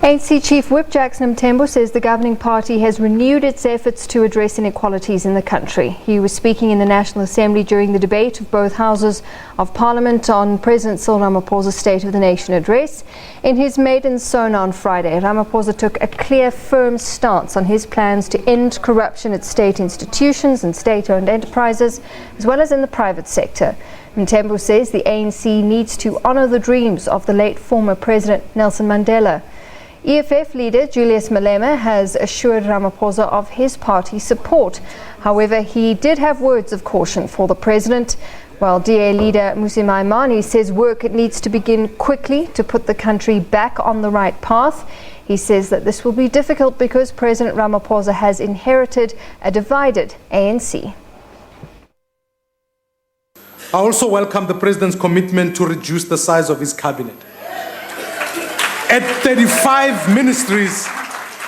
ANC Chief Whip Jackson Mthembu says the governing party has renewed its efforts to address inequalities in the country. He was speaking in the National Assembly during the debate of both houses of Parliament on President Cyril Ramaphosa's State of the Nation address. In his maiden SONA on Friday, Ramaphosa took a clear, firm stance on his plans to end corruption at state institutions and state-owned enterprises, as well as in the private sector. Mthembu says the ANC needs to honour the dreams of the late former President Nelson Mandela. EFF leader Julius Malema has assured Ramaphosa of his party's support. However, he did have words of caution for the president, while DA leader Mmusi Maimane says work needs to begin quickly to put the country back on the right path. He says that this will be difficult because President Ramaphosa has inherited a divided ANC. I also welcome the president's commitment to reduce the size of his cabinet. At 35 ministries,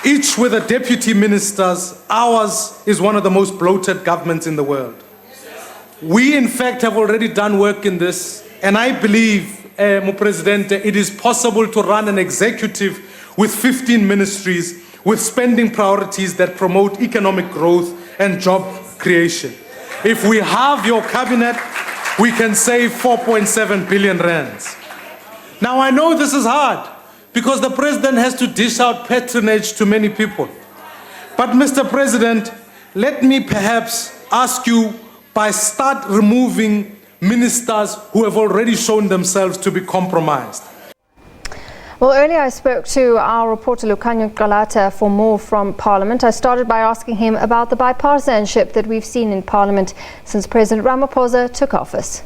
each with a deputy ministers, ours is one of the most bloated governments in the world. We, in fact, have already done work in this, and I believe, Presidente, it is possible to run an executive with 15 ministries with spending priorities that promote economic growth and job creation. If we have your cabinet, we can save 4.7 billion rands. Now, I know this is hard, because the president has to dish out patronage to many people. But Mr. President, let me perhaps ask you by start removing ministers who have already shown themselves to be compromised. Well, earlier I spoke to our reporter Lukhanyo Calata for more from Parliament. I started by asking him about the bipartisanship that we've seen in Parliament since President Ramaphosa took office.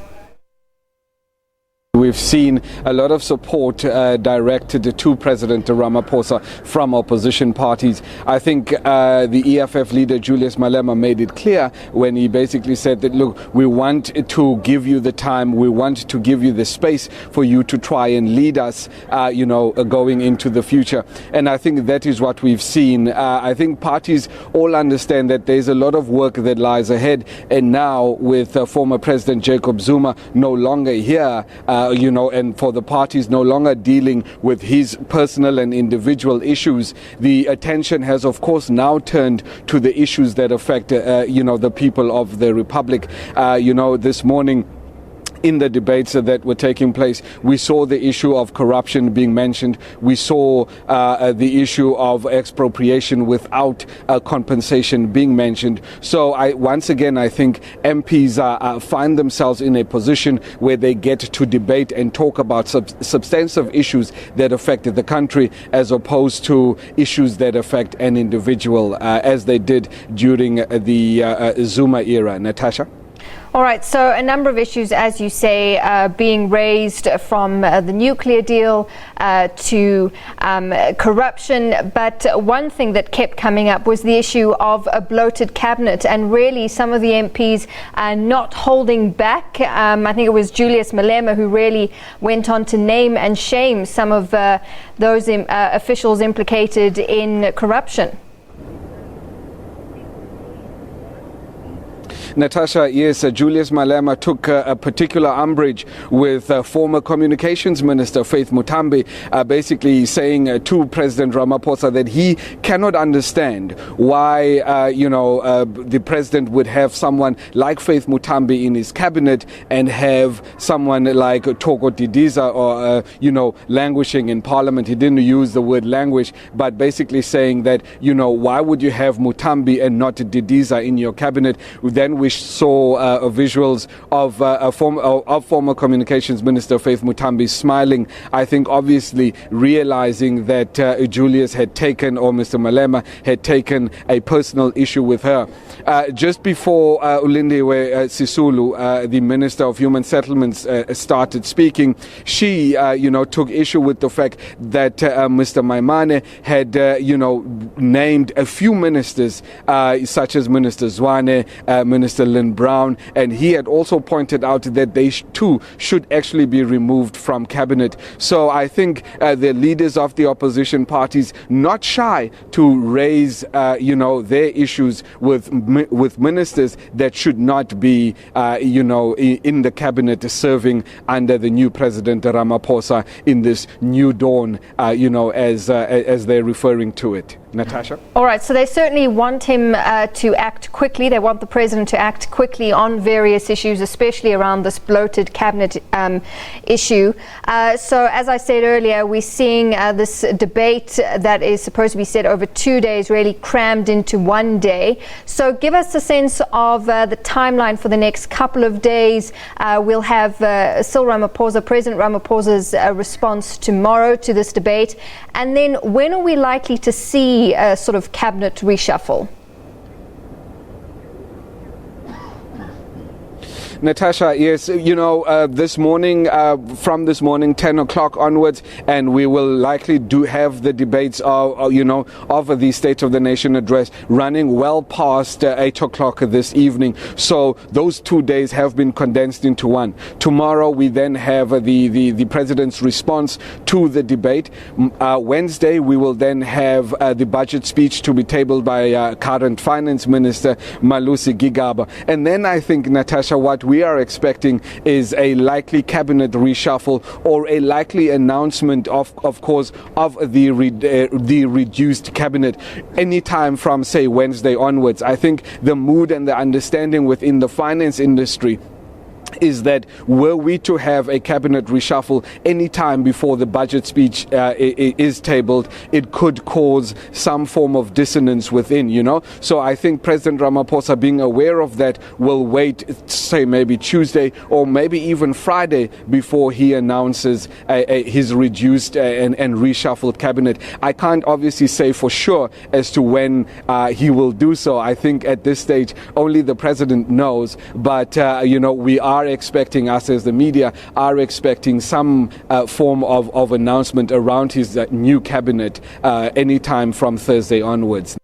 We've seen a lot of support directed to President Ramaphosa from opposition parties. I think the EFF leader Julius Malema made it clear when he basically said that, look, we want to give you the time, we want to give you the space for you to try and lead us, going into the future. And I think that is what we've seen. I think parties all understand that there's a lot of work that lies ahead. And now with former President Jacob Zuma no longer here, and for the parties no longer dealing with his personal and individual issues, the attention has, of course, now turned to the issues that affect, the people of the Republic. This morning, in the debates that were taking place, we saw the issue of corruption being mentioned. We saw the issue of expropriation without compensation being mentioned. So once again, I think MPs find themselves in a position where they get to debate and talk about substantive issues that affect the country, as opposed to issues that affect an individual, as they did during the Zuma era. Natasha? All right, so a number of issues, as you say, being raised from the nuclear deal to corruption. But one thing that kept coming up was the issue of a bloated cabinet, and really some of the MPs not holding back. I think it was Julius Malema who really went on to name and shame some of those officials implicated in corruption. Natasha, yes, Julius Malema took a particular umbrage with former Communications Minister Faith Muthambi, basically saying to President Ramaphosa that he cannot understand why, the president would have someone like Faith Muthambi in his cabinet and have someone like Thoko Didiza or, languishing in Parliament. He didn't use the word languish, but basically saying that, why would you have Muthambi and not Didiza in your cabinet? Then we saw visuals of former Communications Minister Faith Muthambi smiling, I think obviously realizing that Julius had taken, or Mr. Malema had taken, a personal issue with her. Just before Ulindiwe Sisulu, the Minister of Human Settlements, started speaking, she, took issue with the fact that Mr. Maimane had, named a few ministers, such as Minister Zwane, Minister Minister Lynn Brown, and he had also pointed out that they too should actually be removed from cabinet. So I think the leaders of the opposition parties not shy to raise, their issues with ministers that should not be, in the cabinet serving under the new President Ramaphosa in this new dawn, as they're referring to it. Natasha? All right, so they certainly want him to act quickly. They want the president to act quickly on various issues, especially around this bloated cabinet issue. So as I said earlier, we're seeing this debate that is supposed to be set over 2 days really crammed into 1 day. So give us a sense of the timeline for the next couple of days. We'll have Cyril Ramaphosa, President Ramaphosa's response tomorrow to this debate. And then when are we likely to see a sort of cabinet reshuffle? Natasha, yes, this morning, from this morning, 10 o'clock onwards, and we will likely have the debates of the State of the Nation address running well past 8 o'clock this evening. So those 2 days have been condensed into one. Tomorrow we then have the President's response to the debate. Wednesday we will then have the budget speech to be tabled by current Finance Minister Malusi Gigaba. And then I think, Natasha, what we are expecting is a likely cabinet reshuffle or a likely announcement of course, of the reduced cabinet anytime from, say, Wednesday onwards. I think the mood and the understanding within the finance industry is that were we to have a cabinet reshuffle any time before the budget speech is tabled, it could cause some form of dissonance within, So I think President Ramaphosa, being aware of that, will wait, say, maybe Tuesday or maybe even Friday before he announces his reduced and reshuffled cabinet. I can't obviously say for sure as to when he will do so. I think at this stage only the president knows, but we are expecting, us as the media are expecting some form of announcement around his new cabinet anytime from Thursday onwards.